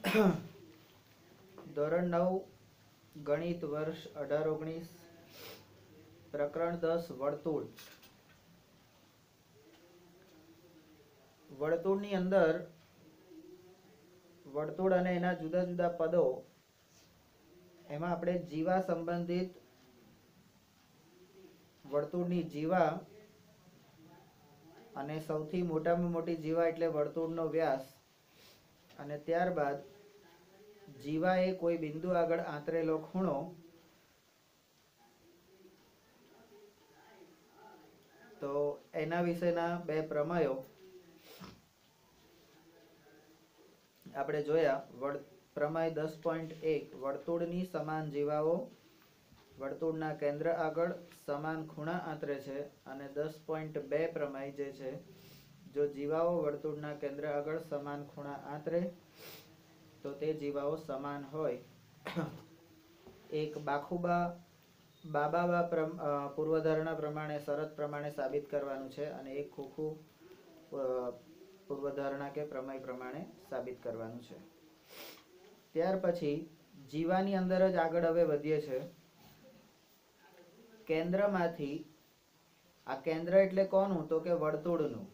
ધોરણ 9 ગણિત વર્ષ 18-19 પ્રકરણ 10 વર્તુળ. વર્તુળની અંદર વર્તુળ અને એના જુદા જુદા પદો, એમાં આપણે જીવા સંબંધિત વર્તુળની જીવા અને સૌથી મોટામાં મોટી જીવા એટલે વર્તુળનો વ્યાસ, અને ત્યારબાદ જીવા એ કોઈ બિંદુ આગળ આંતરેલો ખૂણો, તો એના વિશેના બે પ્રમેયો આપણે જોયા. પ્રમેય 10.1 વર્તુળની સમાન જીવાઓ વર્તુળના કેન્દ્ર આગળ સમાન ખૂણા આંતરે છે, અને 10.2 પ્રમેય જે છે, જો જીવાઓ વર્તુળના કેન્દ્ર આગળ સમાન ખૂણા આંતરે તો તે જીવાઓ સમાન હોય. એક બાબા પૂર્વધારણા પ્રમાણે શરત પ્રમાણે સાબિત કરવાનું છે, અને એક ખોખું પૂર્વધારણા કે પ્રમેય પ્રમાણે સાબિત કરવાનું છે. ત્યાર પછી જીવાની અંદર જ આગળ હવે વધીએ છે. કેન્દ્રમાંથી, આ કેન્દ્ર એટલે કોનું, તો કે વર્તુળનું.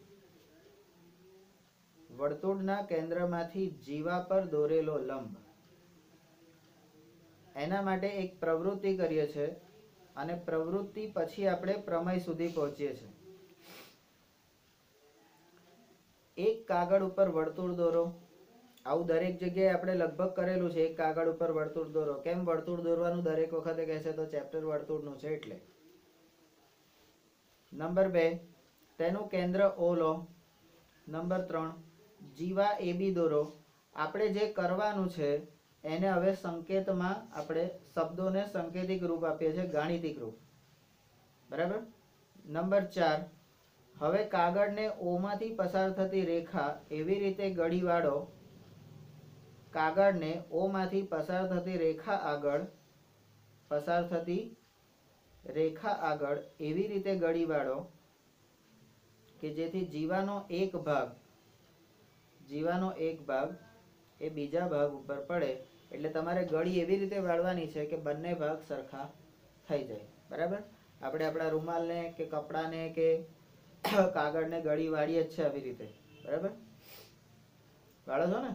વર્તુળના કેન્દ્રમાંથી જીવા પર દોરેલો લંબ, એના માટે એક પ્રવૃત્તિ કરીએ છીએ, અને પ્રવૃત્તિ પછી આપણે પ્રમેય સુધી પહોંચીએ છીએ. એક કાગળ ઉપર વર્તુળ દોરો. આવું દરેક જગ્યાએ આપણે લગભગ કરેલું છે. એક કાગળ ઉપર વર્તુળ દોરો. કેમ વર્તુળ દોરવાનું દરેક વખતે કહેશે, તો ચેપ્ટર વર્તુળનું છે એટલે. નંબર 2, તેનું કેન્દ્ર O લો. નંબર 3, જીવા AB દોરો. આપણે જે કરવાનું છે એને હવે સંકેતમાં આપણે શબ્દોને સંકેતિક રૂપ આપીએ છીએ, ગાણિતિક રૂપ. બરાબર. નંબર 4, હવે કાગળને O માંથી પસાર થતી રેખા એવી રીતે ગળી વાળો, કાગળને O માંથી પસાર થતી રેખા આગળ એવી રીતે ગળી વાળો કે જેથી જીવાનો એક ભાગ એ બીજા ભાગ ઉપર પડે. એટલે તમારે ગળી એવી રીતે વાળવાની છે કે બંને ભાગ સરખા થઈ જાય. બરાબર. આપણે આપણા રૂમાલને કે કપડાને કે કાગળને ગળી વાળીએ જ છે આવી રીતે. બરાબર. વાળો છો ને?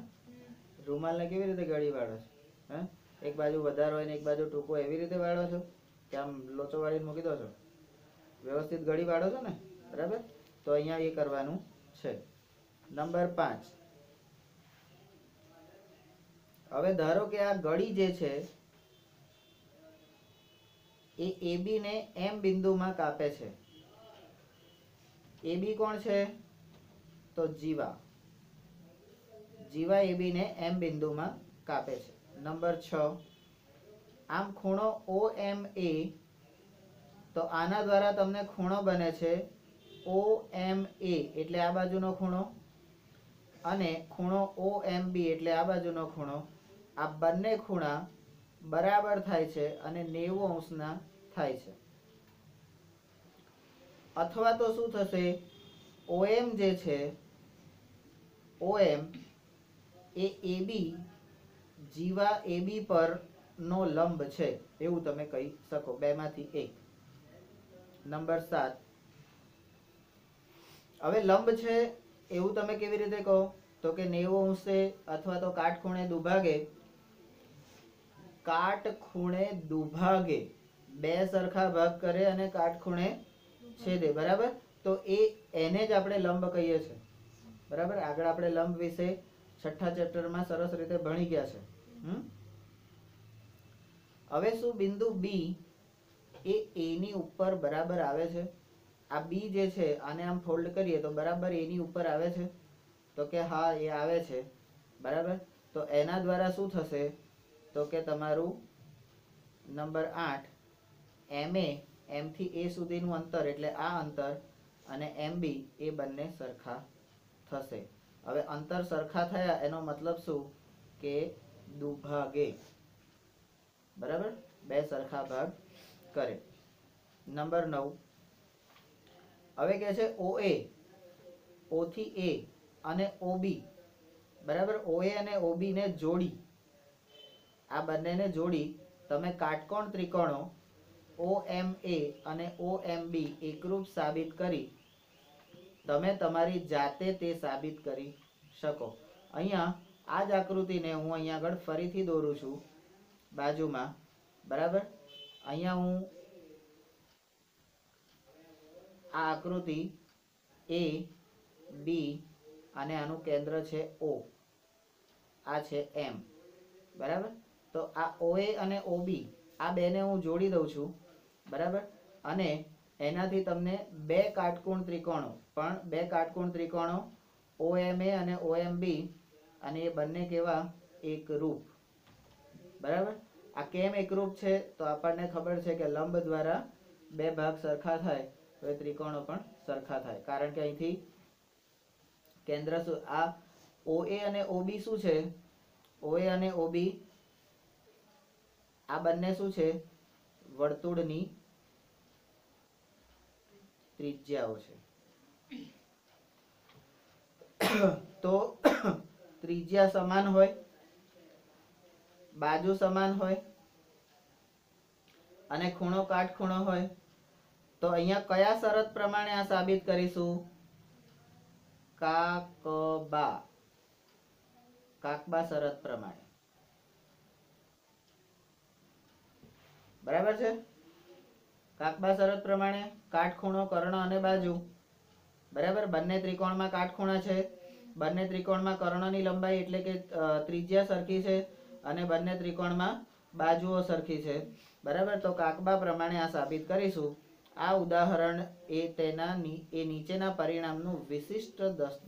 રૂમાલને કેવી રીતે ગળી વાળો છો? એક બાજુ વધારો હોય ને એક બાજુ ટૂંકો, એવી રીતે વાળો છો કે આમ લોચો વાળીને મૂકી દો છો? વ્યવસ્થિત ગળી વાળો છો ને? બરાબર. તો અહીંયા એ કરવાનું છે. નંબર 5, હવે ધારો કે આ ગળી જે છે એ AB ને M બિંદુમાં કાપે છે. AB કોણ છે? તો જીવા. જીવા AB ને M બિંદુમાં કાપે છે. નંબર 6, આમ ખૂણો OMA, તો આના દ્વારા તમને ખૂણો બને છે OMA એટલે આ બાજુનો ખૂણો, અને ખૂણો OMB એટલે આ બાજુનો ખૂણો. આ બંને ખૂણા બરાબર થાય છે અને 90 અંશના થાય છે. અથવા તો શું થશે, OM જે છે, OM એ AB, જીવા AB પર નો લંબ છે એવું તમે કહી શકો. બેમાંથી એક. નંબર 7, હવે લંબ છે એવું તમે કેવી રીતે કહો, તો કે 90 અંશે અથવા તો કાટખૂણે દુભાગે બે સરખા ભાગ કરે અને કાટખૂણે છેદે. બરાબર. તો એને જ આપણે લંબ કહીએ છીએ. બરાબર. આગળ આપણે લંબ વિશે 6થા ચેપ્ટરમાં સરસ રીતે ભણી ગયા છે. હવે શું બિંદુ B એ A ની ઉપર બરાબર આવે છે? આ B જે છે આને આમ ફોલ્ડ કરીએ તો બરાબર A ની ઉપર આવે છે? તો કે હા, એ આવે છે. બરાબર. તો એના દ્વારા શું થશે, તો કે તમારું નંબર 8, MA, M થી A સુધીનું અંતર એટલે આ અંતર, અને MB એ બંને સરખા થશે. હવે અંતર સરખા થયા એનો મતલબ શું, કે દુભાગે. બરાબર. બે સરખા ભાગ કરે. નંબર 9, હવે કે છે OA, O થી A અને OB, બરાબર, OA અને OB ને જોડી, આ બંનેને જોડી તમે કાટકોણ ત્રિકોણો OMA અને OMB એકરૂપ સાબિત કરી તમે તમારી જાતે તે સાબિત કરી શકો. અહીંયા આ જ આકૃતિને હું અહીંયા આગળ ફરીથી દોરું છું બાજુમાં. બરાબર, અહીંયા હું આ આકૃતિ A B અને આનું કેન્દ્ર છે O, આ છે M. બરાબર, તો આ OA અને OB આ બેને હું જોડી દઉં છું. બરાબર, અને એનાથી તમને બે કાટકોણ ત્રિકોણો OMA અને OMB, અને એ બંને કેવા એકરૂપ. બરાબર, આ કેમ એકરૂપ છે તો આપણને ખબર છે કે લંબ દ્વારા બે ભાગ સરખા થાય તો એ ત્રિકોણો પણ સરખા થાય, કારણ કે અહીંથી કેન્દ્ર આ OA અને OB શું છે, OA અને OB આ બંને શું છે, વર્તુળની ત્રિજ્યાઓ છે. તો ત્રિજ્યા સમાન હોય, બાજુ સમાન હોય અને ખૂણો કાટખૂણો હોય, તો અહીંયા કયા શરત પ્રમાણે આ સાબિત કરીશું? કાકબા શરત પ્રમાણે. બરાબર છે, કાકબા શરત પ્રમાણે કાટખૂણો, કર્ણ અને બાજુ. બરાબર, બંને ત્રિકોણમાં કાટખૂણા છે, બંને ત્રિકોણમાં કર્ણની લંબાઈ એટલે કે ત્રિજ્યા સરખી છે, અને બંને ત્રિકોણમાં બાજુઓ સરખી છે. બરાબર, તો કાકબા પ્રમાણે આ સાબિત કરીશું. આ ઉદાહરણ એ નીચેના પરિણામનું વિશિષ્ટ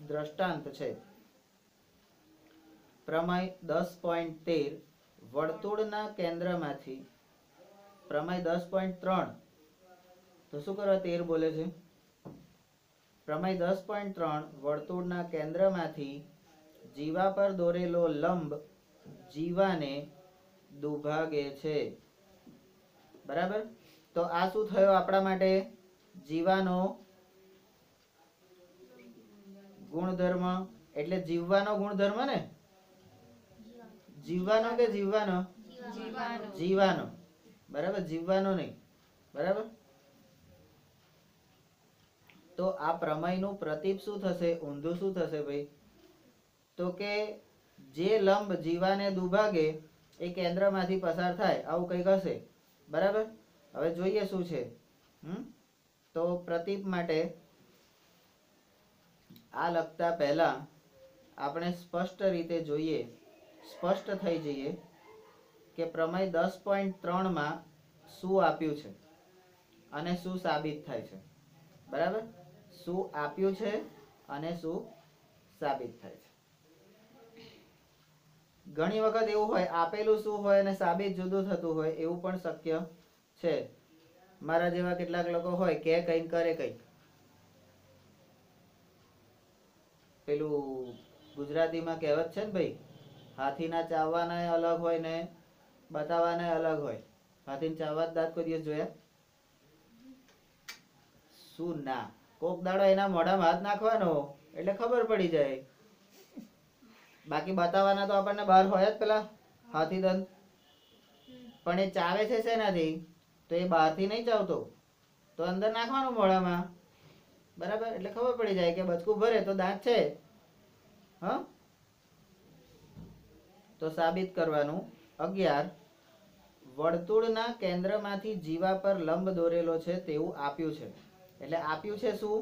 દ્રષ્ટાંત છે. પ્રમેય 10.13 વર્તુળના કેન્દ્રમાંથી, પ્રમેય 10.3 તો શું કરવા 13 બોલે છે? પ્રમેય 10.3 વર્તુળના કેન્દ્રમાંથી જીવા પર દોરેલો લંબ જીવાને દુભાગે છે. બરાબર, તો આ શું થયો આપણા માટે? જીવાનો ગુણધર્મ, એટલે જીવવાનો ગુણધર્મ ને, જીવવાનો કે જીવવાનો? જીવાનો. બરાબર, જીવવાનો નહીં. બરાબર, તો આ પ્રમેયનું પ્રતીપ શું થશે, ઊંધું શું થશે ભાઈ? તો કે જે લંબ જીવાને દુભાગે એ કેન્દ્રમાંથી પસાર થાય, આવું કંઈક હશે. બરાબર, હવે જોઈએ શું છે. તો પ્રતીપ માટે આ લખતા પહેલા આપણે સ્પષ્ટ રીતે જોઈએ, સ્પષ્ટ થઈ જઈએ કે પ્રમેય 10.3 માં શું આપ્યું છે અને શું સાબિત થાય છે. બરાબર, શું આપ્યું છે અને શું સાબિત થાય છે. ઘણી વખત એવું હોય, આપેલું શું હોય અને સાબિત જુદું થતું હોય, એવું પણ શક્ય છે. મારા જેવા કેટલાક લોકો હોય કે કંઈક કરે કંઈક. પેલું ગુજરાતીમાં કહેવત છે ને ભાઈ, હાથીના ચાવવાના અલગ હોય ને બતાવવાના અલગ હોય. હાથીને ચાવવા દાંત કોઈ દિવસ જોયા? શું ના, કોક દાડો એના મોઢામાં હાથ નાખવાનો એટલે ખબર પડી જાય. બાકી બતાવવાના તો આપણને બહાર હોય જ પેલા હાથી દંત. પણ એ ચાવે છે શેનાથી? તો એ બહારથી નહીં ચાવતો, તો અંદર નાખવાનું મોઢામાં. બરાબર, એટલે ખબર પડી જાય કે બચકું ભરે તો દાંત છે. હ, તો સાબિત કરવાનું. 11 વર્તુળના કેન્દ્રમાંથી જીવા પર લંબ દોરેલો છે તેવું આપ્યું છે. એટલે આપ્યું છે શું?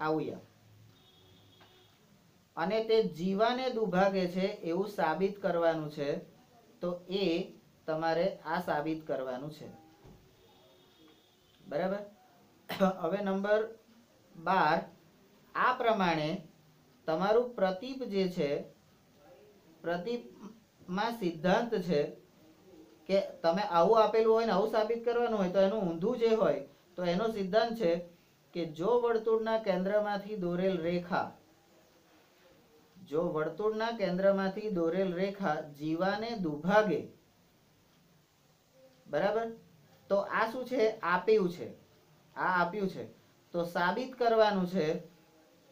આવું. અને તે જીવાને દુભાગે છે એવું સાબિત કરવાનું છે. તો એ તમારે આ સાબિત કરવાનું છે. બરાબર, હવે નંબર 12, આ પ્રમાણે તમારું પ્રતીપ જે છે, પ્રતીપમાં સિદ્ધાંત છે કે તમે આવું આપેલું હોય ને આવું સાબિત કરવાનું હોય, તો એનું ઊંધું જે હોય તો એનો સિદ્ધાંત છે કે જો વર્તુળના કેન્દ્રમાંથી દોરેલ રેખા, જો વર્તુળના કેન્દ્રમાંથી દોરેલ રેખા જીવાને દુભાગે, બરાબર, તો આ શું છે? આપ્યું છે. આ આપ્યું છે. તો સાબિત કરવાનું છે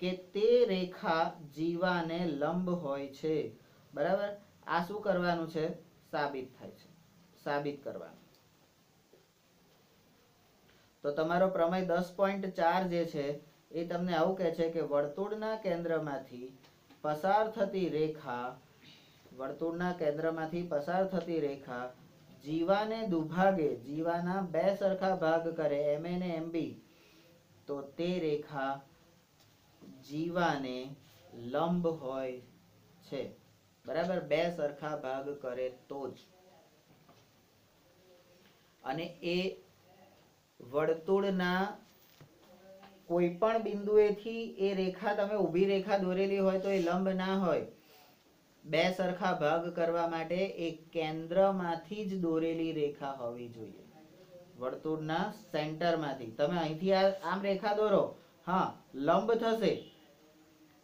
કે તે રેખા જીવાને લંબ હોય છે. બરાબર, આ શું કરવાનું છે? સાબિત થાય છે, સાબિત કરવાનું. તો તમારો પ્રમેય 10.4 જે છે એ તમને આવું કહે છે કે વર્તુળના કેન્દ્રમાંથી પસાર થતી રેખા, વર્તુળના કેન્દ્રમાંથી પસાર થતી રેખા જીવાને દુભાગે, જીવાના બે સરખા ભાગ કરે, MA ને MB, તો તે રેખા જીવાને લંબ હોય છે. બરાબર, બે સરખા ભાગ કરે તો જ. અને એ વર્તુળના કોઈ પણ બિંદુએથી એ રેખા, તમે ઊભી રેખા દોરેલી હોય તો એ લંબ ના હોય. બે સરખા ભાગ કરવા માટે એ કેન્દ્રમાંથી જ દોરેલી રેખા હોવી જોઈએ, વર્તુળના સેન્ટરમાંથી. તમે અહીંથી આમ રેખા દોરો, હા લંબ થશે.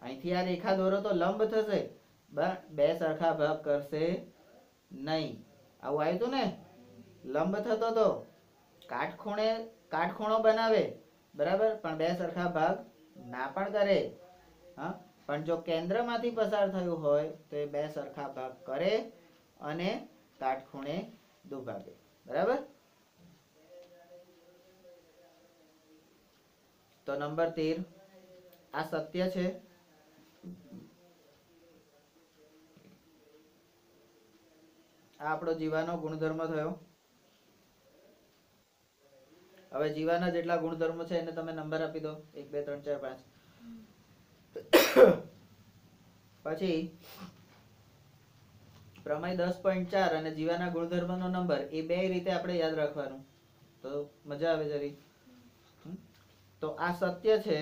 અહીંથી આ રેખા દોરો તો લંબ થશે, બે સરખા ભાગ કરશે નહીં. આવું આવ્યું હતું ને, લંબ થતો તો કાટખૂણો બનાવે, બરાબર, પણ બે સરખા ભાગ ના પણ કરે. હા, પણ જો કેન્દ્રમાંથી પસાર થયું હોય તો એ બે સરખા ભાગ કરે અને કાટખૂણે દુભાગે. બરાબર. તો નંબર 13, આ સત્ય છે. આ આપણો જીવાનો ગુણધર્મ થયો. હવે જીવાના જેટલા ગુણધર્મો છે એને તમે નંબર આપી દો, 1 2 3 4 5. પછી પ્રમેય 10.4 અને જીવાના ગુણધર્મનો નંબર, એ બે રીતે આપણે યાદ રાખવાનું, તો મજા આવે જરી. તો આ સત્ય છે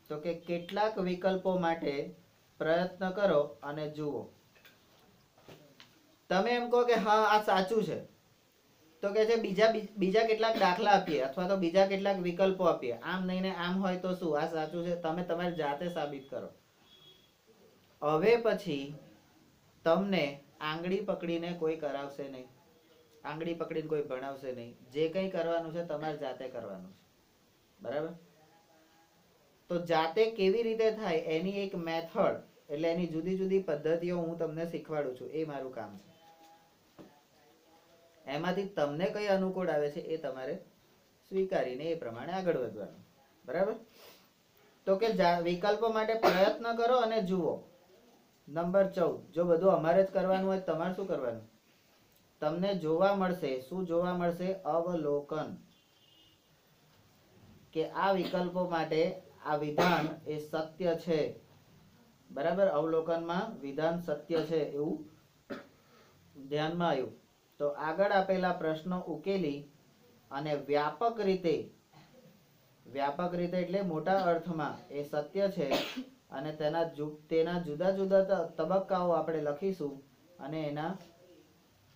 તો કે કેટલાક વિકલ્પો માટે પ્રયત્ન કરો અને જુઓ. તમે એમ કહો કે હા આ સાચું છે, તો કે છે બીજા કેટલાક દાખલા આપીએ અથવા તો બીજા કેટલાક વિકલ્પો આપીએ. આમ નહીં ને આમ હોય તો શું, આ સાચું છે, તમે તમારી જાતે સાબિત કરો. હવે પછી તમને આંગળી પકડીને કોઈ કરાવશે નહીં, આંગળી પકડીને કોઈ ભણાવશે નહીં. જે કંઈ કરવાનું છે તમારે જાતે કરવાનું છે. બરાબર. તો જાતે કેવી રીતે થાય એની એક મેથડ, એટલે એની જુદી જુદી પદ્ધતિઓ હું તમને શીખવાડું છું. એ મારું કામ છે. એમાંથી તમને કઈ અનુકૂળ આવે છે એ તમારે સ્વીકારીને એ પ્રમાણે આગળ વધવાનું. બરાબર. તો કે વિકલ્પો માટે પ્રયત્ન કરો અને જુઓ. નંબર 14, જો બધું અમારે જ કરવાનું હોય તમારે શું કરવાનું? તમને જોવા મળશે, શું જોવા મળશે? અવલોકન. કે આ વિકલ્પો માટે આ વિધાન એ સત્ય છે. બરાબર, અવલોકનમાં વિધાન સત્ય છે એવું ધ્યાનમાં આવ્યું. તો આગળ આપેલા પ્રશ્નો ઉકેલી અને વ્યાપક રીતે એટલે મોટા અર્થમાં એ સત્ય છે અને તેના જુદા જુદા તબક્કાઓ આપણે લખીશું અને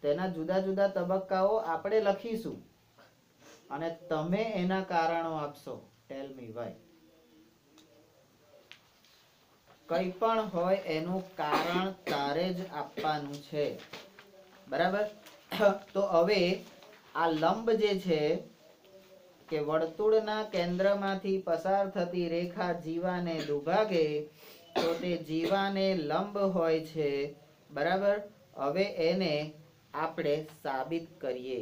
તેના જુદા જુદા તબક્કાઓ આપણે લખીશું અને તમે એના કારણો આપશો. ટેલ મી વાય. કંઈ પણ હોય એનું કારણ તારે જ આપવાનું છે. બરાબર. તો હવે આ લંબ જે છે કે વર્તુળના કેન્દ્રમાંથી પસાર થતી રેખા જીવાને દુભાગે, તો તે જીવાને લંબ હોય છે. બરાબર. હવે એને આપણે સાબિત કરીએ.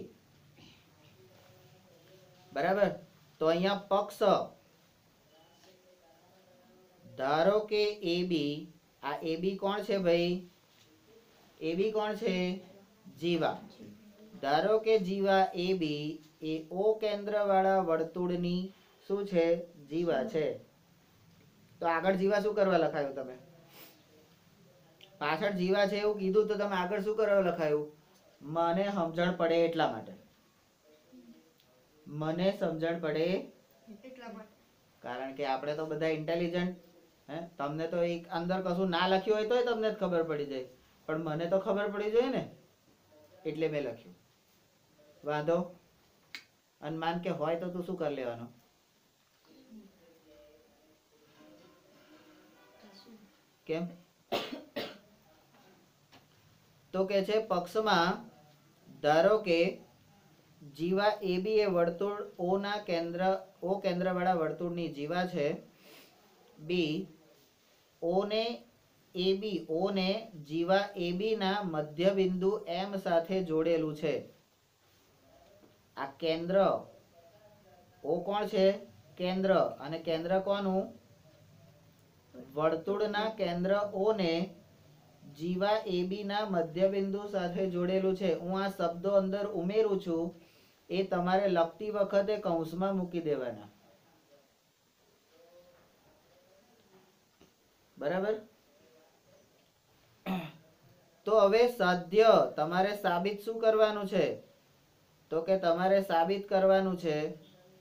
બરાબર. તો અહીંયા પક્ષ ધારો કે AB, આ AB કોણ છે ભાઈ? AB કોણ છે? જીવા. ધારો કે જીવા AB એ O કેન્દ્ર વાળા વર્તુળની શું છે? જીવા છે. તો આગળ જીવા શું કરવા લખાયું? તમે પાછળ જીવા છે એવું કીધું તો તમે આગળ શું કરવા લખાયું? મને સમજણ પડે એટલા માટે. મને સમજણ પડે એટલા માટે. કારણ કે આપણે તો બધા ઇન્ટેલિજન્ટ. તમને તો એક અંદર કશું ના લખ્યું હોય તોય તમને ખબર પડી જાય, પણ મને તો ખબર પડી જોઈએ ને, એટલે મેં લખ્યું. વાંધો? અનુમાન કે હોય તો તું શું કરી લેવાનું? કેમ? તો કે છે પક્ષમાં ધારો કે જીવા AB એ વર્તુળ O કેન્દ્ર વાળા વર્તુળની જીવા છે. બી ઓ ને એબી ઓ ને જીવા એબી ના મધ્ય બિંદુ એમ સાથે જોડેલું છે. આ કેન્દ્ર ઓ કોણ છે? કેન્દ્ર. અને કેન્દ્ર કોનું? વર્તુળના કેન્દ્ર ઓ ને જીવા એબી ના મધ્ય બિંદુ સાથે જોડેલું છે. હું આ શબ્દો અંદર ઉમેરું છું, એ તમારે લખતી વખતે કૌંસમાં મૂકી દેવાના. બરાબર? તો હવે સાધ્ય તમારે સાબિત શું કરવાનું છે? તો કે તમારે સાબિત કરવાનું છે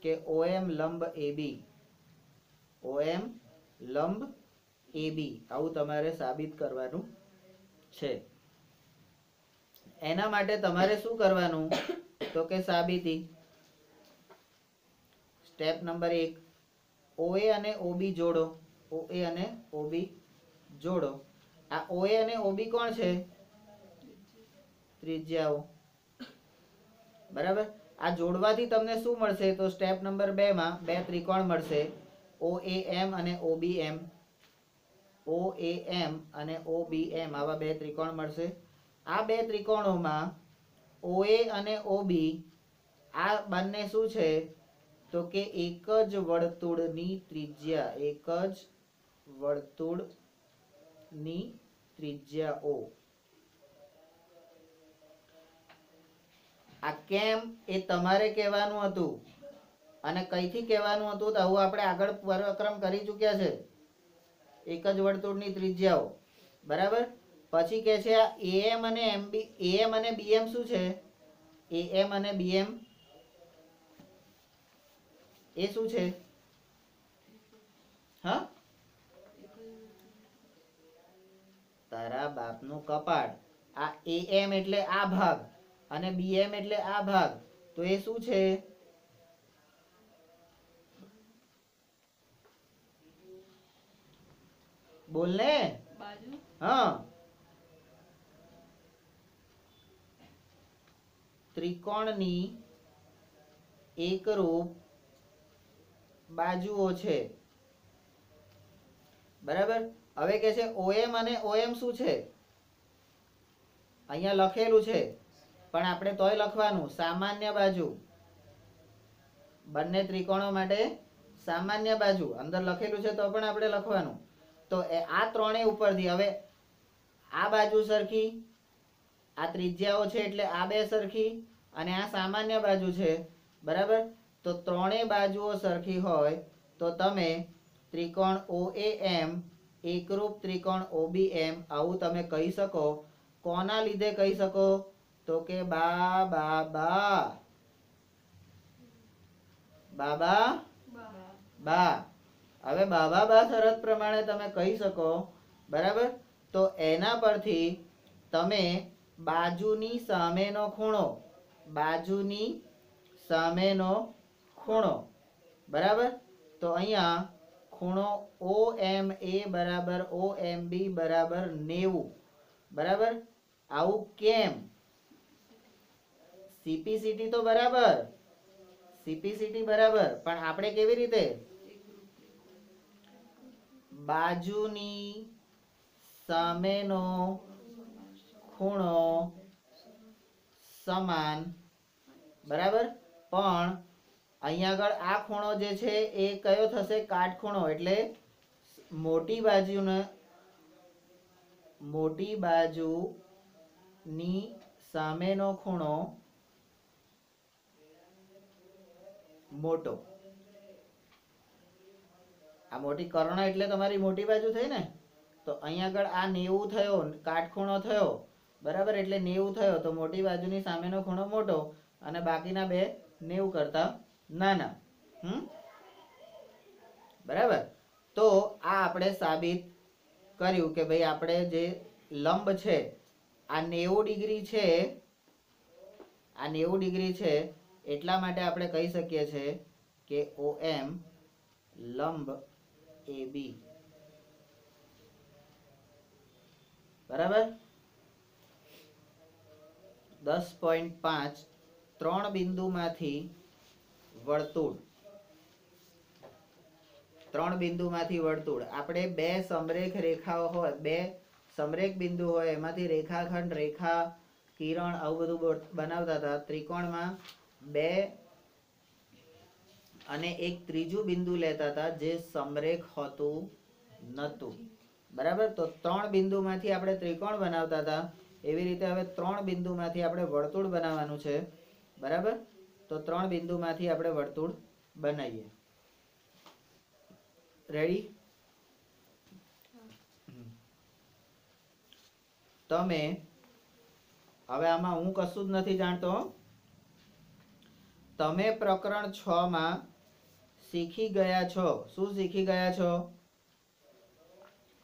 કે OM લંબ AB, OM લંબ AB, આવું તમારે સાબિત કરવાનું છે. એના માટે તમારે શું કરવાનું? તો કે સાબિતી. સ્ટેપ નંબર 1, OA અને OB જોડો. OA અને OB જોડો. આ OA અને OB કોણ છે? ત્રિજ્યાઓ. બરાબર? આ જોડવાથી તમને શું મળશે? તો સ્ટેપ નંબર 2 માં બે ત્રિકોણ મળશે, OAM અને OBM. OAM અને OBM આવા બે ત્રિકોણ મળશે. આ બે ત્રિકોણોમાં OA અને OB આ બંને શું છે? તો કે એક જ વર્તુળની ત્રિજ્યા, એક જ વર્તુળની ત્રિજ્યાઓ. આ કેમ એ તમારે કહેવાનું હતું, અને કઈથી કહેવાનું હતું તો આવું આપણે આગળ પરાક્રમ કરી ચૂક્યા છે. એક જ વર્તુળની ત્રિજ્યાઓ. બરાબર? પછી કે છે આ AM અને MB, AM અને BM શું છે? AM અને BM એ શું છે? હા, તારા બાપનું કપાટ. આ AM એટલે આ ભાગ અને BM એટલે આ ભાગ, તો એ શું છે? બોલ ને. બાજુ. હા, ત્રિકોણની એકરૂપ બાજુઓ છે. બરાબર? હવે કે છે OM અને OM શું છે? અહીંયા લખેલું છે, પણ આપણે તોય લખવાનું સામાન્ય બાજુ. બંને ત્રિકોણો માટે સામાન્ય બાજુ અંદર લખેલું છે તો પણ આપણે લખવાનું. તો આ ત્રણેય ઉપરથી હવે આ બાજુ સરખી, આ ત્રિજ્યાઓ છે એટલે આ બે સરખી, અને આ સામાન્ય બાજુ છે. બરાબર? તો ત્રણેય બાજુઓ સરખી હોય તો તમે ત્રિકોણ OAM એકરૂપ ત્રિકોણ OBM આવું તમે કહી શકો. કોના લીધે કહી શકો? તો કે બા બા બા બાબા બા. હવે બાબા બા શરત પ્રમાણે તમે કહી શકો. બરાબર? તો એના પરથી તમે બાજુની સામેનો ખૂણો, બાજુની સામેનો ખૂણો. બરાબર? તો અહીંયા ખૂણો OMA બરાબર OMB બરાબર 90. બરાબર? આવું કેમ? CPCT તો બરાબર, CPCT બરાબર, પણ આપણે કેવી રીતે? બાજુની સામેનો ખૂણો સમાન. બરાબર? પણ અહીંયા આગળ આ ખૂણો જે છે એ કયો થશે? કાટખૂણો. એટલે મોટી બાજુની સામેનો ખૂણો મોટો. આ મોટી કર્ણ એટલે તમારી મોટી બાજુ થઈ ને. તો અહીંયા આગળ આ 90 થયો, કાટખૂણો થયો. બરાબર? એટલે 90 થયો તો મોટી બાજુની સામેનો ખૂણો મોટો, અને બાકીના બે 90 કરતા નાના. બરાબર? તો આ આપણે સાબિત કર્યું કે ભાઈ આપણે જે લંબ છે આ 90 ડિગ્રી છે, આ 90 ડિગ્રી છે, એટલા માટે આપણે કહી શકીએ છીએ કે OM લંબ AB. બરાબર? 10.5 ત્રણ બિંદુમાંથી વર્તુળ 3 બિંદુમાંથી વર્તુળ. આપણે 2 સમરેખ રેખાઓ હોય, 2 સમરેખ બિંદુ હોય, એમાંથી રેખાખંડ, રેખા, કિરણ આવું બધું બનાવતા હતા. ત્રિકોણમાં 2 અને એક ત્રીજું બિંદુ લેતા હતા જે સમરેખ હોતું નતું. બરાબર. તો 3 બિંદુમાંથી આપણે ત્રિકોણ બનાવતા હતા. એવી રીતે હવે 3 બિંદુમાંથી આપણે વર્તુળ બનાવવાનું છે. બરાબર. તો 3 બિંદુમાંથી આપણે વર્તુળ બનાવીએ. રેડી? તમે હવે આમાં હું કશું જ નથી જાણતો. તમે પ્રકરણ 6 માં શીખી ગયા છો. શું શીખી ગયા છો?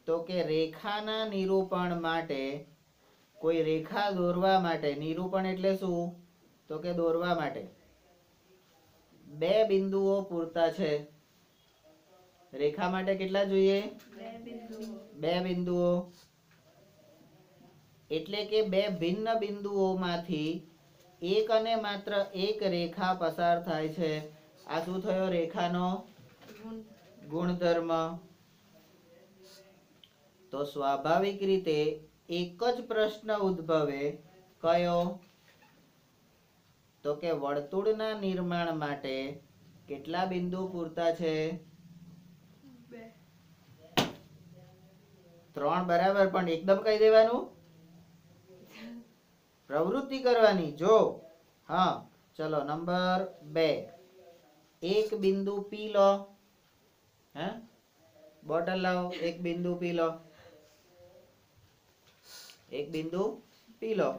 તો કે રેખાના નિરૂપણ માટે, કોઈ રેખા દોરવા માટે, નિરૂપણ એટલે શું? તો કે દોરવા માટે 2 બિંદુઓ પૂરતા છે. રેખા માટે કેટલા જોઈએ? 2 બિંદુઓ. એટલે કે 2 ભિન્ન બિંદુઓમાંથી એક અને માત્ર એક રેખા પસાર થાય છે. આ શું થયો? રેખાનો ગુણધર્મ. તો સ્વાભાવિક રીતે એક જ પ્રશ્ન ઉદ્ભવે. કયો? તો કે વર્તુળના નિર્માણ માટે કેટલા બિંદુ પૂરતા છે? 3. બરાબર. પણ એકદમ કહી દેવાનું, પ્રવૃત્તિ કરવાની. જો હા, ચલો નંબર 2. એક બિંદુ પી લો. હે, બોટલ લાવો. એક બિંદુ પી લો. એક બિંદુ પી લો.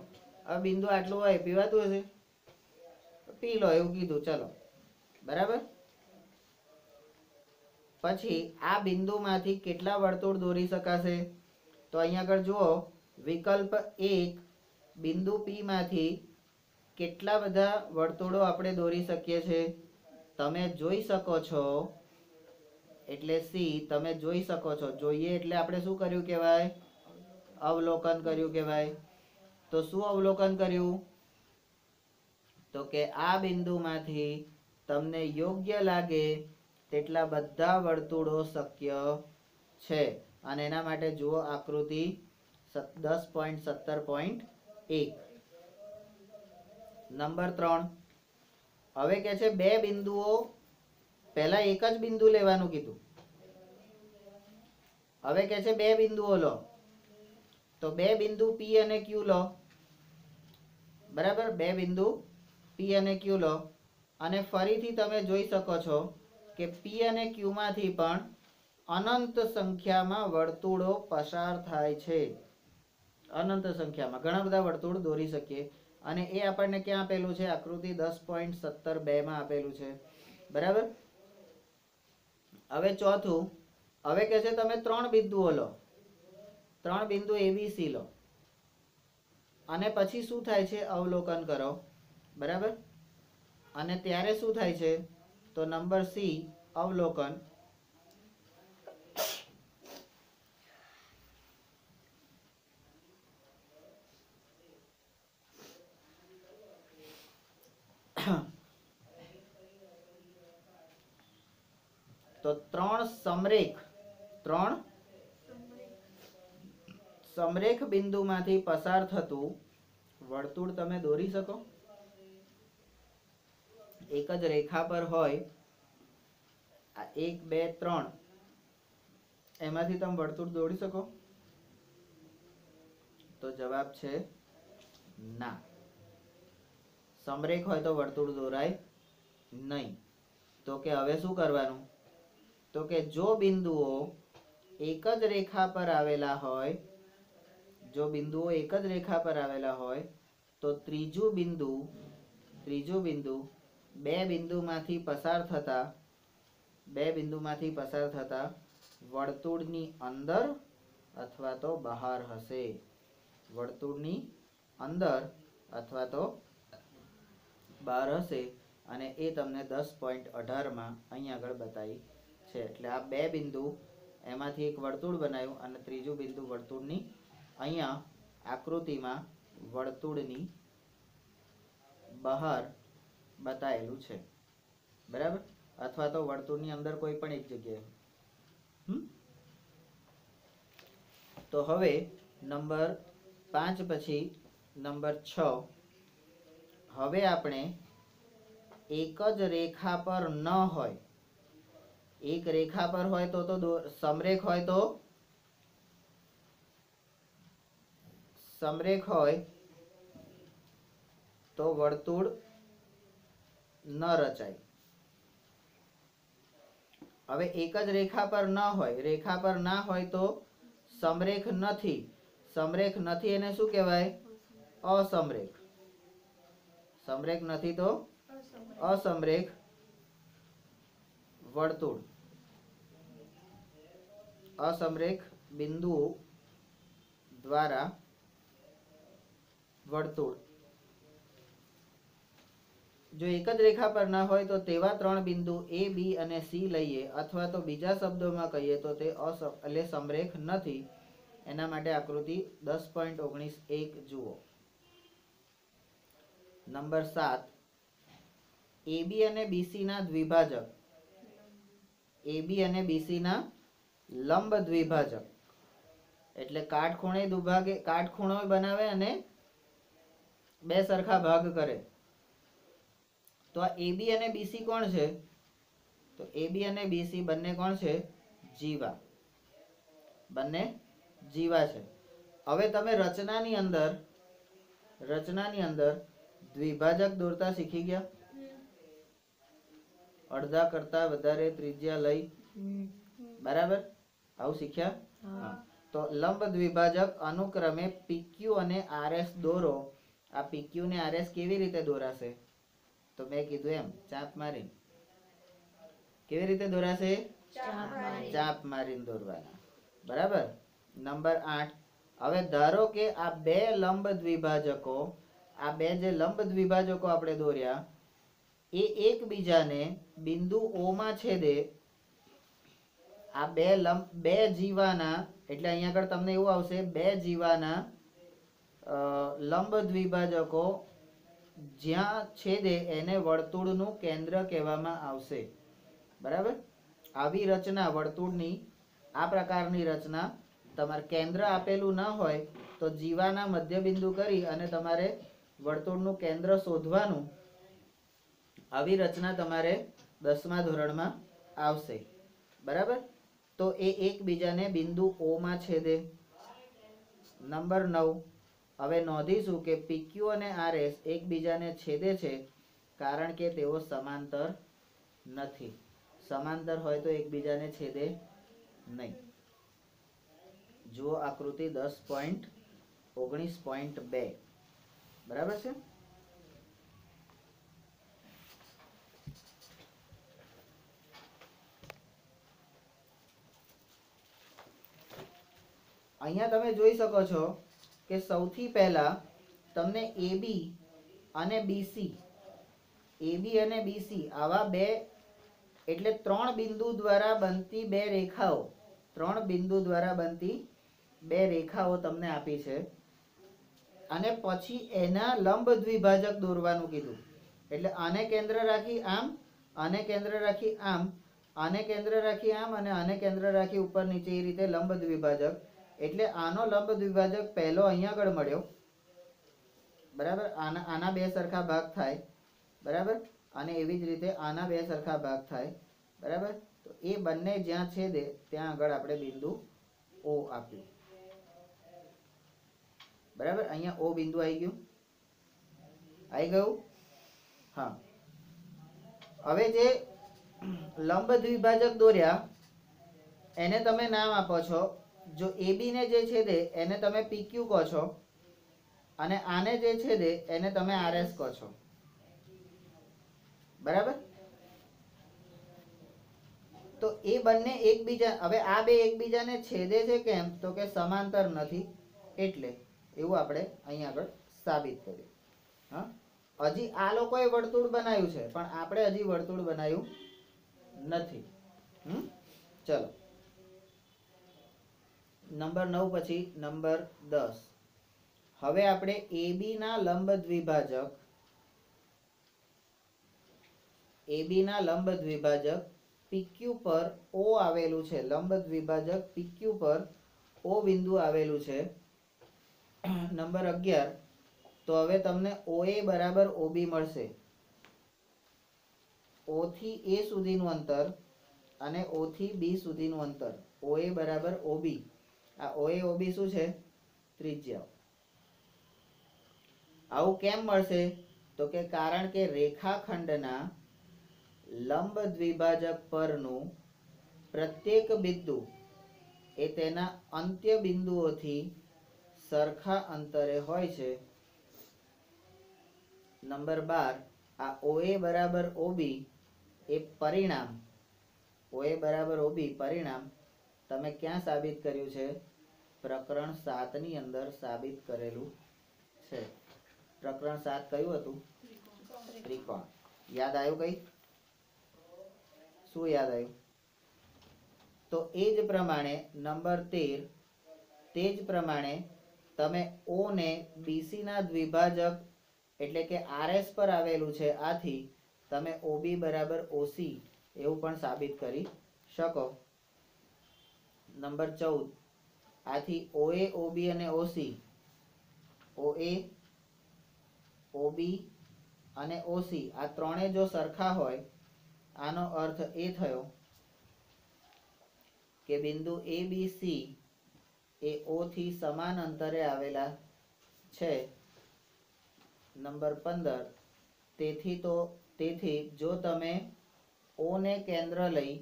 આ બિંદુ આટલું હોય, પીવાતું હશે? પી લો એવું કીધું. ચલો બરાબર. પછી આ બિંદુમાંથી કેટલા વર્તુળ દોરી શકાશે? તો અહીંયા આગળ જુઓ, વિકલ્પ 1, બિંદુ પી માંથી કેટલા બધા વર્તુળો આપણે દોરી શકીએ છીએ? તમે જોઈ શકો છો એટલે સી. તમે જોઈ શકો છો. જોઈએ એટલે આપણે શું કર્યું કહેવાય? અવલોકન કર્યું કહેવાય. તો શું અવલોકન કર્યું? તો કે આ બિંદુમાંથી તમને યોગ્ય લાગે તેટલા બધા વર્તુળો શક્ય છે. અને એના માટે જુઓ આકૃતિ 10.17.1. નંબર 3. હવે કે છે 2 બિંદુઓ. પહેલા એક જ બિંદુ લેવાનું કીધું. હવે કે છે 2 બિંદુઓ લો. તો 2 બિંદુ પી અને ક્યુ લો. બરાબર. 2 બિંદુ પી અને ક્યુ લો. અને ફરીથી તમે જોઈ શકો છો કે પી અને ક્યુ માંથી પણ અનંત સંખ્યામાં વર્તુળો પસાર થાય છે. અનંત સંખ્યામાં ઘણા બધા વર્તુળ દોરી શકીએ. અને એ આપણને ક્યાં આપેલું છે? આકૃતિ 10.17.2 માં આપેલું છે. બરાબર. હવે ચોથું. હવે કે છે તમે 3 બિંદુઓ લો. 3 બિંદુ એબીસી લો. અને પછી શું થાય છે? અવલોકન કરો. બરાબર. અને ત્યારે શું થાય છે? તો નંબર સી, અવલોકન. તો 3 સમરેખ બિંદુમાંથી પસાર થતું વર્તુળ તમે દોરી શકો? એક જ રેખા પર હોય, 1 2 3, એમાંથી તમે વર્તુળ દોરી શકો? તો જવાબ છે ના. સમરેખ હોય તો વર્તુળ દોરાય નહીં. તો કે હવે શું કરવાનું? તો કે જો બિંદુઓ એક જ રેખા પર આવેલા હોય, જો બિંદુઓ એક જ રેખા પર આવેલા હોય, તો ત્રીજું બિંદુ 2 બિંદુમાંથી પસાર થતા વર્તુળની અંદર અથવા તો બહાર હશે. વર્તુળની અંદર અથવા તો બહાર હશે. અને એ તમને 10.18 માં અહીંયા આગળ બતાવી છે. એટલે આ 2 બિંદુ, એમાંથી એક વર્તુળ બનાવ્યું અને ત્રીજું બિંદુ વર્તુળની અહીંયા આકૃતિમાં વર્તુળની બહાર બતાવેલું છે. બરાબર. અથવા તો વર્તુળની અંદર કોઈ પણ એક જગ્યાએ. તો હવે નંબર 5 પછી નંબર 6. હવે આપણે એક જ રેખા પર ન હોય, એક રેખા પર હોય તો સમરેખ હોય તો સમરેખ હોય તો વર્તુળ ન રચાય. હવે એક જ રેખા પર ન હોય, રેખા પર ના હોય તો સમરેખ નથી. સમરેખ નથી એને શું કહેવાય? અસમરેખ. સમરેખ નથી તો અસમરેખ વર્તુળ. અસમરેખ બિંદુઓ દ્વારા વર્તુળ. જો એક જ રેખા પર ના હોય તો તેવા 3 બિંદુ A, B અને C લઈએ, અથવા તો બીજા શબ્દોમાં કહીએ તો તે એટલે સમરેખ નથી. એના માટે આકૃતિ 10.19.1 જુઓ. નંબર 7. AB અને BC ના દ્વિભાજક. AB અને BC ના લંબ દ્વિભાજક એટલે કાટખૂણો બનાવે અને બે સરખા ભાગ કરે. તો આ AB અને BC કોણ છે? તો AB અને BC બંને કોણ છે? જીવા. બંને જીવા છે. હવે તમે રચનાની અંદર દ્વિભાજક દોરતા શીખી ગયા? અડધા કરતા વધારે ત્રિજ્યા લઈ, બરાબર? આવું શીખ્યા? હા. તો લંબ દ્વિભાજક અનુક્રમે PQ અને RS દોરો. આ PQ ને RS કેવી રીતે દોરાશે? તો મેં કીધું એમ ચાપ મારી. કેવી રીતે દોરાશે? ચાપ મારીને દોરવાના. બરાબર? નંબર 8. હવે ધારો કે આ બે લંબ દ્વિભાજકો, આ બે જે લંબ દ્વિભાજકો આપણે દોર્યા એ એકબીજાને બિંદુ O માં છેદે. આ બે જીવાના એટલે અહીંયા આગળ તમને એવું આવશે, બે જીવાના લંબ દ્વિભાજકો જ્યાં છેદે એને વર્તુળનું કેન્દ્ર કહેવામાં આવશે. બરાબર? આવી રચના વર્તુળની, આ પ્રકારની રચના તમારે કેન્દ્ર આપેલું ન હોય તો જીવાના મધ્યબિંદુ કરી અને તમારે વર્તુળનું કેન્દ્ર શોધવાનું. આવી રચના તમારે 10મા ધોરણમાં આવશે. બરાબર? તો એ એકબીજાને બિંદુ O માં છેદે. નંબર 9. હવે નોંધીશું કે PQ અને RS એકબીજાને છેદે છે કારણ કે તેઓ સમાંતર નથી. સમાંતર હોય તો એકબીજાને છેદે નહીં. જુઓ આકૃતિ 10.19.2. બરાબર છે? અહીંયા તમે જોઈ શકો છો કે સૌથી પહેલા તમને AB અને BC, AB અને BC આવા બે એટલે 3 બિંદુ દ્વારા બનતી બે રેખાઓ, 3 બિંદુ દ્વારા બનતી બે રેખાઓ તમને આપી છે. અને પછી એના લંબ દ્વિભાજક દોરવાનું કીધું. એટલે આને કેન્દ્ર રાખી આમ, આને કેન્દ્ર રાખી આમ, આને કેન્દ્ર રાખી આમ અને આને કેન્દ્ર રાખી ઉપર નીચે, એ રીતે લંબ દ્વિભાજક. એટલે આનો લંબ દ્વિભાજક પહેલો અહીંયા આગળ મળ્યો. બરાબર? આના બે સરખા ભાગ થાય. બરાબર? અને એવી જ રીતે આના બે સરખા ભાગ થાય. બરાબર? તો એ બંને જ્યાં છેદે ત્યાં આગળ આપણે બિંદુ O આપ્યું. બરાબર? અહીંયા O બિંદુ આવી ગયું. આવી ગયું? હા. હવે જે લંબ દ્વિભાજક દોર્યા એને તમે નામ આપો છો. જો AB ને જે છેદે એને તમે PQ કહો છો અને આને જે છેદે એને તમે RS કહો છો. બરાબર? તો એ બંને એકબીજા, હવે આ બે એકબીજાને છેદે છે કેમ? તો કે સમાંતર નથી એટલે. એવું આપણે અહીંયા આગળ સાબિત કર્યું. હા, હજી આ લોકોએ વર્તુળ બનાવ્યું છે પણ આપણે હજી વર્તુળ બનાવ્યું નથી. ચલો નંબર 9 પછી નંબર 10. હવે આપણે AB ના લંબ દ્વિભાજક PQ પર O આવેલું છે, લંબ દ્વિભાજક PQ પર O બિંદુ આવેલું છે નંબર 11, તો હવે તમને OA બરાબર OB મળશે. O થી A સુધીનું અંતર અને O થી B સુધીનું અંતર, OA બરાબર OB. આ OA OB શું છે? ત્રિજ્યા. આવું કેમ મળશે? તો કે કારણ કે રેખાખંડના લંબ દ્વિભાજક પરનું પ્રત્યેક બિંદુ એ તેના અંત્ય બિંદુઓથી સરખા અંતરે હોય છે. નંબર 12, આ OA બરાબર OB એ પરિણામ, OA બરાબર OB પરિણામ તમે ક્યાં સાબિત કર્યું છે? પ્રકરણ 7 ની અંદર સાબિત કરેલું છે. પ્રકરણ 7 કયું હતું? ત્રિકોણ. યાદ આવ્યું કઈ? શું યાદ આવ્યું? તો એ જ પ્રમાણે નંબર 13, તે જ પ્રમાણે તમે O ને BC ના દ્વિભાજક એટલે કે RS પર આવેલું છે, આથી તમે OB બરાબર OC એવું પણ સાબિત કરી શકો. નંબર 14, આથી OA OB અને OC, OA OB અને OC આ ત્રણે જો સરખા હોય, આનો અર્થ એ થયો કે બિંદુ ABC એ O થી સમાન અંતરે આવેલા છે. નંબર 15, તેથી જો તમે O ને કેન્દ્ર લઈ,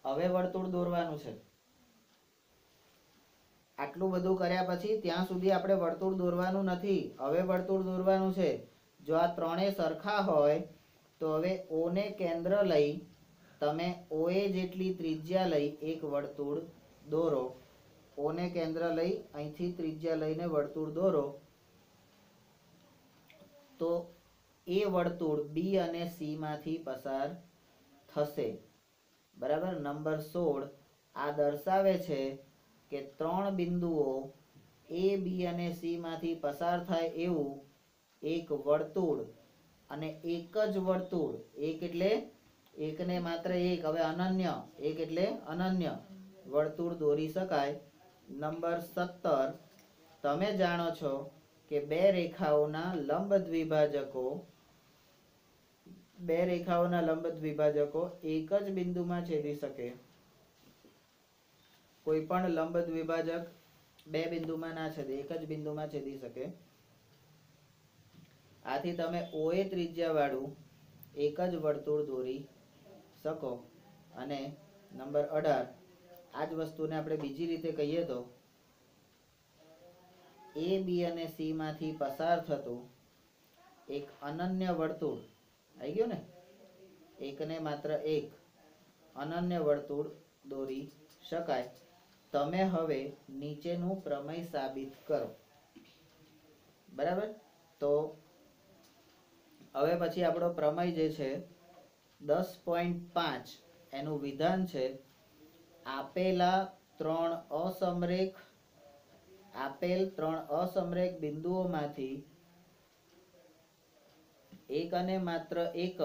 હવે વર્તુળ દોરવાનું છે. આટલું બધું કર્યા પછી ત્યાં સુધી આપણે વર્તુળ દોરવાનું નથી, હવે વર્તુળ દોરવાનું છે. જો આ ત્રણેય સરખા હોય તો હવે O ને કેન્દ્ર લઈ તમે OA જેટલી ત્રિજ્યા લઈ એક વર્તુળ દોરો. O ને કેન્દ્ર લઈ અહીંથી ત્રિજ્યા લઈને વર્તુળ દોરો તો એ વર્તુળ B અને C માંથી પસાર થશે. બરાબર. નંબર 16 આ દર્શાવે છે કે ત્રણ બિંદુઓ A, B અને C માંથી પસાર થાય એવું એક વર્તુળ, અને એક જ વર્તુળ, એક એટલે એકને માત્ર એક, હવે અનન્ય, એક એટલે અનન્ય વર્તુળ દોરી શકાય. નંબર 17 તમે જાણો છો કે બે રેખાઓના લંબ દ્વિભાજકો એક જ બિંદુમાં છેદી શકે. કોઈ પણ લંબ દ્વિભાજક બે બિંદુમાં ના છેદે, એક જ બિંદુમાં છેદી શકે. આથી તમે OA ત્રિજ્યા વાળું એક જ વર્તુળ દોરી શકો. અને નંબર 18 આ જ વસ્તુને આપણે બીજી રીતે કહીએ તો A, B અને C માંથી પસાર થતું એક અનન્ય વર્તુળ, આવી ગયું ને, એકને માત્ર એક અનન્ય વર્તુળ દોરી શકાય. તમે હવે નીચેનું પ્રમેય સાબિત કરો. બરાબર. તો હવે પછી આપણો પ્રમેય જે છે 10.5 એનું વિધાન છે, આપેલ ત્રણ અસમરેખ બિંદુઓમાંથી એકને માત્ર એક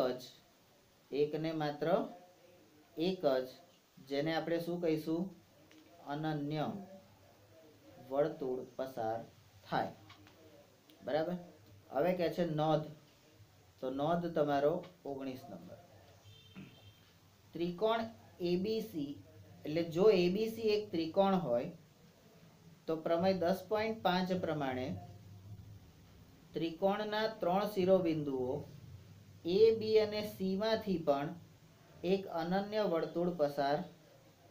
જ જેને આપણે શું કહીશું? અનન્ય વર્તુળ પસાર થાય. બરાબર. હવે કે છે નોંધ, તો નોંધ તમારો 19 નંબર. ત્રિકોણ ABC, એટલે જો ABC એક ત્રિકોણ હોય તો પ્રમેય 10.5 પ્રમાણે ત્રિકોણના ત્રણ શિરોબિંદુઓ A, B અને C માંથી પણ એક અનન્ય વર્તુળ પસાર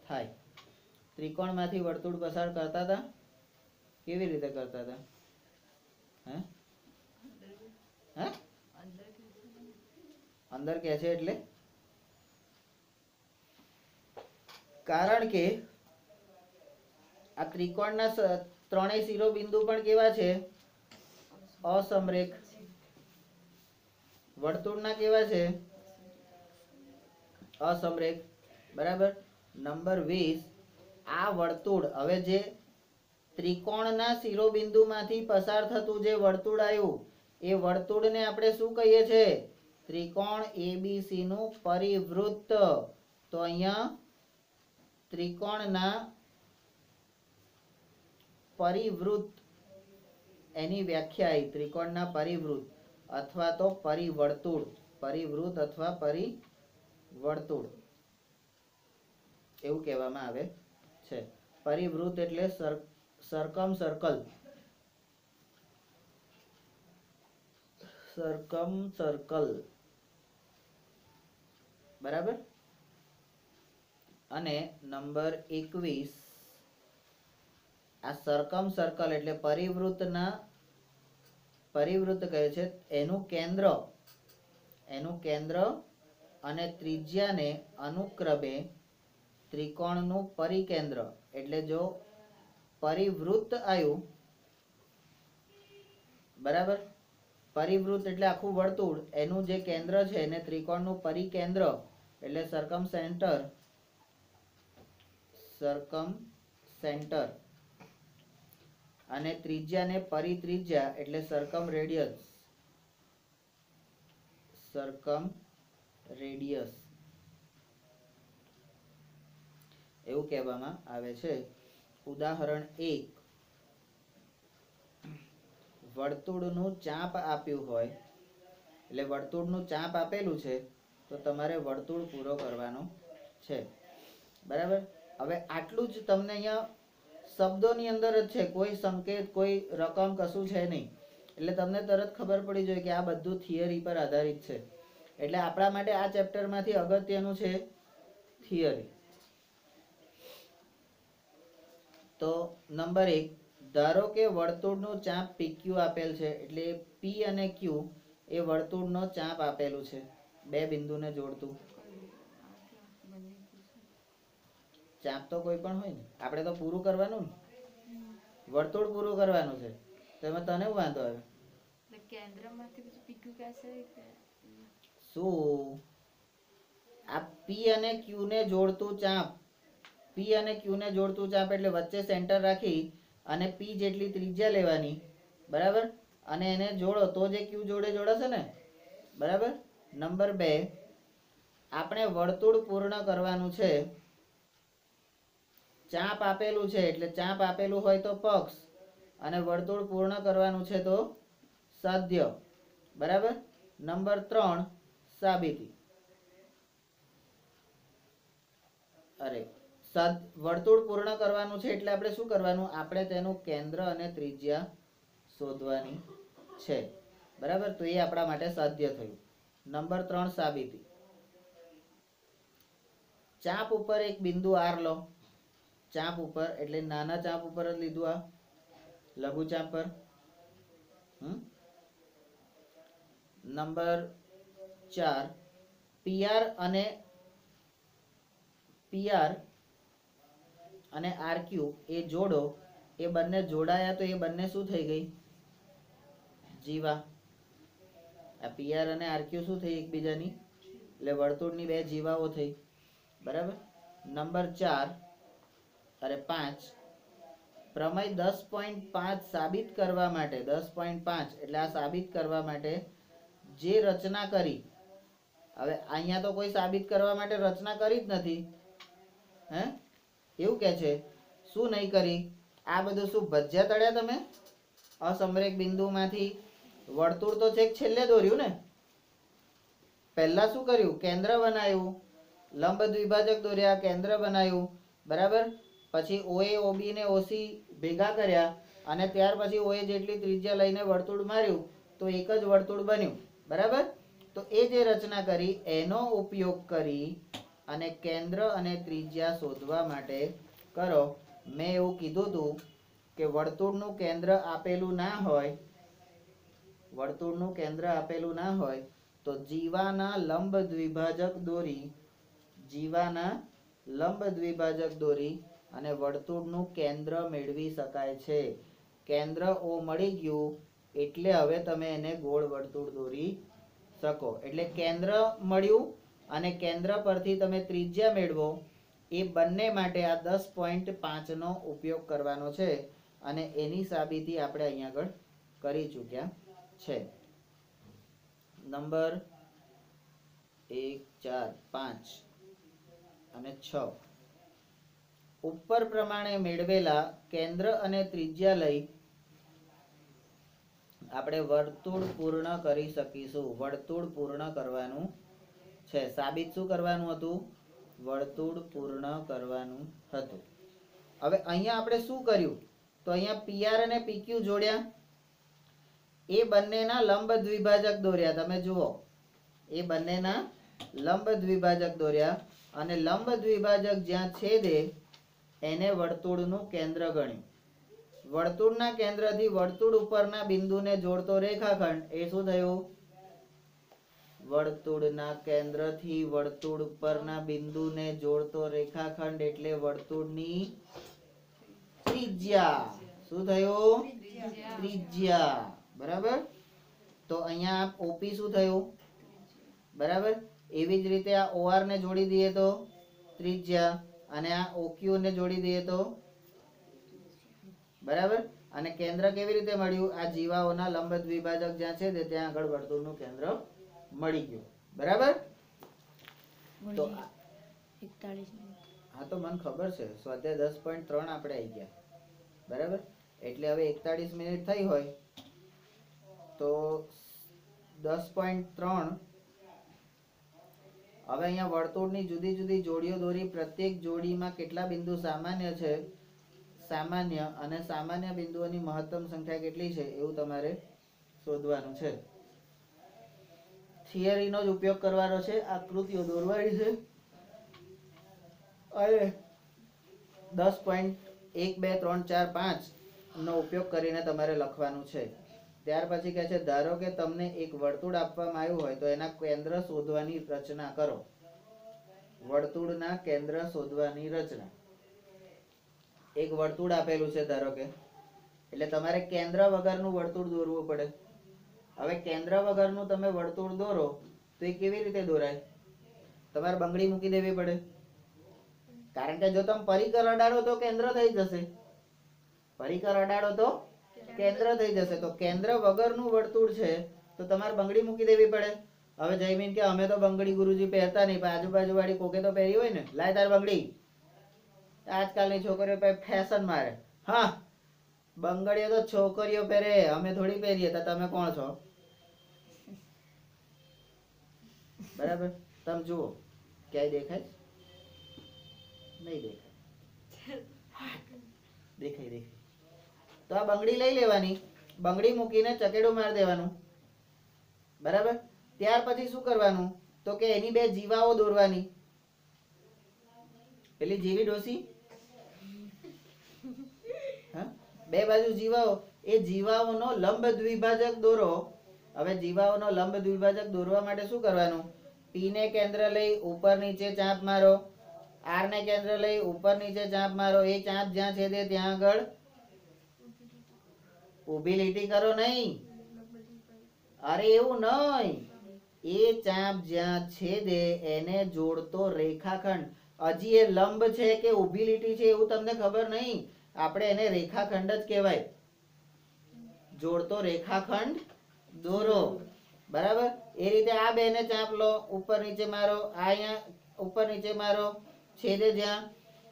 થાય. ત્રિકોણમાંથી વર્તુળ પસાર કરતા હતા? કેવી રીતે કરતા હતા? અંદર કે છે એટલે કારણ કે આ ત્રિકોણના ત્રણેય શિરોબિંદુ પણ કેવા છે? અસમરેખ. વર્તુળના કેવા છે? અસમરેખ. બરાબર. નંબર 20 આ વર્તુળ, હવે જે ત્રિકોણના શિરોબિંદુમાંથી પસાર થતું જે વર્તુળ આવ્યું એ વર્તુળને આપણે શું કહીએ છીએ? ત્રિકોણ ABC નું પરિવૃત્ત. તો અહીંયા ત્રિકોણના પરિવૃત્ત એની વ્યાખ્યા આવી, ત્રિકોણના પરિવૃત્ત અથવા તો પરિવર્તુળ, પરિવૃત્ત અથવા પરિવર્તુળ એવું કહેવામાં આવે છે. પરિવૃત્ત એટલે સરકમ સર્કલ, સરકમ સર્કલ, બરાબર. અને નંબર 21, આ સરકમ સર્કલ એટલે પરિવૃત્ત કહે છે, એનું કેન્દ્ર અને ત્રિજ્યાને અનુક્રમે ત્રિકોણનું પરિકેન્દ્ર, એટલે જો પરિવૃત્ત આવ્યું, બરાબર, પરિવૃત્ત એટલે આખું વર્તુળ, એનું જે કેન્દ્ર છે એને ત્રિકોણનું પરિકેન્દ્ર એટલે સરકમ સેન્ટર અને ત્રિજ્યાને પરિત્રિજ્યા એટલે સરકમ રેડિયસ એવું કહેવામાં આવે છે. ઉદાહરણ 1, વર્તુળનું ચાપ આપ્યું હોય, એટલે વર્તુળનું ચાપ આપેલું છે તો તમારે વર્તુળ પૂરો કરવાનો છે, બરાબર. હવે આટલું જ તમને અહીંયા શબ્દોની અંદર જ છે, કોઈ સંકેત, કોઈ રકમ કશું છે નહીં, એટલે તમને તરત ખબર પડી જોઈએ કે આ બધું થિયરી પર આધારિત છે. એટલે આપણા માટે આ ચેપ્ટરમાંથી અગત્યનું છે થિયરી. તો નંબર 1, ધારો કે વર્તુળનું ચાપ PQ આપેલ છે, એટલે P અને Q એ વર્તુળનો ચાપ આપેલું છે, બે બિંદુને જોડતું ચાપ તો કોઈ પણ હોય ને, આપણે તો પૂરું કરવાનું ને, વર્તુળ પૂરું કરવાનું છે, તો એમાં તને શું વાંધો આવે? શું આ P અને Q ને જોડતું ચાપ, P અને Q ને જોડતું ચાપ એટલે વચ્ચે સેન્ટર રાખી અને P જેટલી ત્રિજ્યા લેવાની, બરાબર, અને એને જોડો તો જે Q જોડે જોડાશે ને, બરાબર. નંબર 2, આપણે વર્તુળ પૂર્ણ કરવાનું છે, ચાપ આપેલું છે એટલે ચાપ આપેલું હોય તો પક્ષ, અને વર્તુળ પૂર્ણ કરવાનું છે તો સાધ્ય, બરાબર. નંબર 3, સાબિતી. વર્તુળ પૂર્ણ કરવાનું છે એટલે આપણે શું કરવાનું? આપણે તેનું કેન્દ્ર અને ત્રિજ્યા શોધવાની છે, બરાબર. તો એ આપણા માટે સાધ્ય થયું. નંબર 3, સાબિતી. ચાપ ઉપર એક બિંદુ R લો, ચાપ ઉપર એટલે નાના ચાપ ઉપર જ લીધું, આ લઘુ ચાપ પર. નંબર 4, PR અને RQ એ જોડો, એ બંને જોડાયા તો એ બંને શું થઈ ગઈ? જીવા. આ PR અને RQ શું થઈ? એકબીજાની, એટલે વર્તુળની બે જીવાઓ થઈ, બરાબર. નંબર 5, પ્રમેય 10.5 સાબિત કરવા માટે, 10.5 એટલે આ સાબિત કરવા માટે જે રચના કરી, હવે અહીંયા તો કોઈ સાબિત કરવા માટે રચના કરી જ નથી, હે, એવું કે છે. શું નહીં કરી? આ બધું શું ભજ્યા તળ્યા તમે? અસમરેખ બિંદુમાંથી વર્તુળ તો છેક છેલ્લે દોર્યું ને. પહેલા શું કર્યું? કેન્દ્ર બનાવ્યું, લંબ દ્વિભાજક દોર્યા, કેન્દ્ર બનાવ્યું, બરાબર. પછી OA, OB ને OC ભેગા કર્યા અને ત્યાર પછી OA જેટલી ત્રિજ્યા લઈને વર્તુળ માર્યું તો એક જ વર્તુળ બન્યું, બરાબર. તો એ જે રચના કરી એનો ઉપયોગ કરી અને કેન્દ્ર અને ત્રિજ્યા શોધવા માટે કરો. મેં એવું કીધું હતું કે વર્તુળનું કેન્દ્ર આપેલું ના હોય, વર્તુળનું કેન્દ્ર આપેલું ના હોય તો જીવાના લંબ દ્વિભાજક દોરી અને વર્તુળનું કેન્દ્ર મેળવી શકાય છે. કેન્દ્ર O મળી ગયું એટલે હવે તમે એને ગોળ વર્તુળ દોરી શકો. એટલે કેન્દ્ર મળ્યું અને કેન્દ્ર પરથી તમે ત્રિજ્યા મેળવો, એ બંને માટે આ 10.5 નો ઉપયોગ કરવાનો છે અને એની સાબિતી આપણે અહીંયા આગળ કરી ચૂક્યા છે. નંબર 1, 4, 5, અને 6 ઉપર પ્રમાણે મેળવેલા કેન્દ્ર અને ત્રિજ્યા લઈ આપણે વર્તુળ પૂર્ણ કરી શકીશું. વર્તુળ પૂર્ણ કરવાનું છે. સાબિત શું કરવાનું હતું? વર્તુળ પૂર્ણ કરવાનું હતું. હવે અહીંયા આપણે શું કર્યું? તો અહીંયા PR અને PQ જોડ્યા, એ બંનેના લંબ દ્વિભાજક દોર્યા. તમે જુઓ, એ બંનેના લંબ દ્વિભાજક દોર્યા અને લંબ દ્વિભાજક જ્યાં છેદે એને વર્તુળનું કેન્દ્ર ગણ્યું. વર્તુળના કેન્દ્રથી વર્તુળ ઉપરના બિંદુને જોડતો રેખાખંડ એ શું થયું? વર્તુળના કેન્દ્રથી વર્તુળ ઉપરના બિંદુને જોડતો રેખાખંડ એટલે વર્તુળની ત્રિજ્યા. શું થયું? ત્રિજ્યા. બરાબર. તો અહીંયા OP શું થયું? બરાબર. એવી જ રીતે આ OR ને જોડી દઈએ તો ત્રિજ્યા, અને આ OQ ને જોડી દઈએ તો બરાબર. અને કેન્દ્ર કેવી રીતે મળ્યું? આ જીવાઓના લંબ દ્વિભાજક જ્યાં છે તે ત્યાં આગળ વર્તુળનું કેન્દ્ર મળી ગયું. બરાબર. તો હા, તો મને ખબર છે. સ્વાધ્યાય 10.3 આપણે આવી ગયા. બરાબર. એટલે હવે 41 મિનિટ થઈ હોય તો 10.3 હવે અહીંયા વર્તુળની જુદી જુદી જોડીઓ દોરી. પ્રત્યેક જોડીમાં કેટલા બિંદુ સામાન્ય છે, સામાન્ય અને સામાન્ય બિંદુઓની મહત્તમ સંખ્યા કેટલી છે એવું તમારે શોધવાનું છે. થિયરીનો જ ઉપયોગ કરવાનો છે. આકૃતિઓ દોરવાની છે અને 10.1, 2, 3, 4, 5 નો ઉપયોગ કરીને તમારે લખવાનું છે. ત્યાર પછી કહે છે, ધારો કે તમને એક વર્તુળ આપવામાં આવ્યું હોય તો એના કેન્દ્ર શોધવાની રચના કરો. વર્તુળના કેન્દ્ર શોધવાની રચના. એક વર્તુળ આપેલું છે ધારો કે, એટલે તમારે કેન્દ્ર વગરનું વર્તુળ દોરવું પડે. હવે કેન્દ્ર વગરનું તમે વર્તુળ દોરો તો એ કેવી રીતે દોરાય? તમારે બંગડી મૂકી દેવી પડે. કારણ કે જો તમે પરિકર અડાડો તો કેન્દ્ર થઈ જશે. પરિકર અડાડો તો કેન્દ્ર થઈ જશે. તો કેન્દ્ર વગરનું વર્તુળ છે તો તમારે બંગડી મૂકી દેવી પડે. હવે જયમીન કે અમે તો બંગડી ગુરુજી પહેરતા નહીં, પણ આજુબાજુ વાળી કોકે તો પહેરી હોય ને. લાય તાર બંગડી. આજકાલની છોકરીઓ ફેશન મારે. હા, બંગડીઓ તો છોકરીઓ પહેરે, અમે થોડી પહેરીએ. તો તમે કોણ છો? બરાબર. તમે જુઓ, ક્યાંય દેખાય? નહીં દેખાય. દેખાય. તો આ બંગડી લઈ લેવાની, બંગડી મૂકીને ચકેડું મારી દેવાનું. બરાબર. ત્યાર પછી શું કરવાનું? તો કે એની બે જીવાઓ દોરવાની. પેલી જીવી ડોસી, બે બાજુ જીવાઓ, એ જીવાઓનો લંબ દ્વિભાજક દોરો. હવે જીવાઓનો લંબ દ્વિભાજક દોરવા માટે શું કરવાનું? P ને કેન્દ્ર લઈ ઉપર નીચે ચાપ મારો. R ને કેન્દ્ર લઈ ઉપર નીચે ચાપ મારો. એ ચાપ જ્યાં છેદે ત્યાં આગળ ઊભી લીટી કરો. નહીં, અરે એવું નહીં. એ ચાપ જ્યાં છેદે એને જોડતો રેખાખંડ. હજી એ લંબ છે કે ઊભી લીટી છે એવું તમને ખબર નહીં. આપણે એને રેખાખંડ જ કહેવાય. જોડતો રેખાખંડ દોરો. બરાબર. એ રીતે આ બે ને ચાપ લો, ઉપર નીચે મારો. આ અહીંયા ઉપર નીચે મારો, છેદે જ્યાં.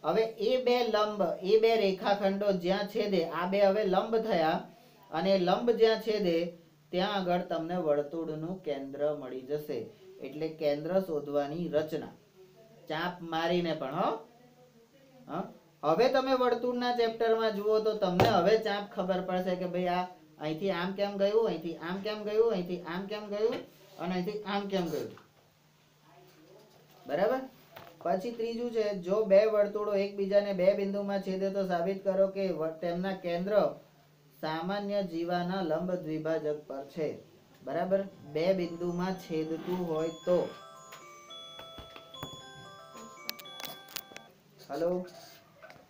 હવે એ બે લંબ, એ બે રેખાખંડો જ્યાં છેદે, આ બે હવે લંબ થયા. અને લંબ જ્યાં છેદે ત્યાં આગળ તમને વર્તુળનું કેન્દ્ર મળી જશે. એટલે કેન્દ્ર શોધવાની રચના ચાપ મારીને પણ. હવે તમે વર્તુળના ચેપ્ટરમાં જુઓ તો તમને હવે ચાપ ખબર પડશે કે ભાઈ આ અહીંથી આમ કેમ ગયું, અહીંથી આમ કેમ ગયું, અહીંથી આમ કેમ ગયું અને અહીંથી આમ કેમ ગયું. બરાબર. પછી ત્રીજું છે, જો બે વર્તુળો એકબીજાને બે બિંદુમાં છેદે તો સાબિત કરો કે તેમના કેન્દ્ર સામાન્ય જીવાના લંબ દ્વિભાજક પર છે. બરાબર. બે બિંદુમાં છેદતું હોય તો. હલો.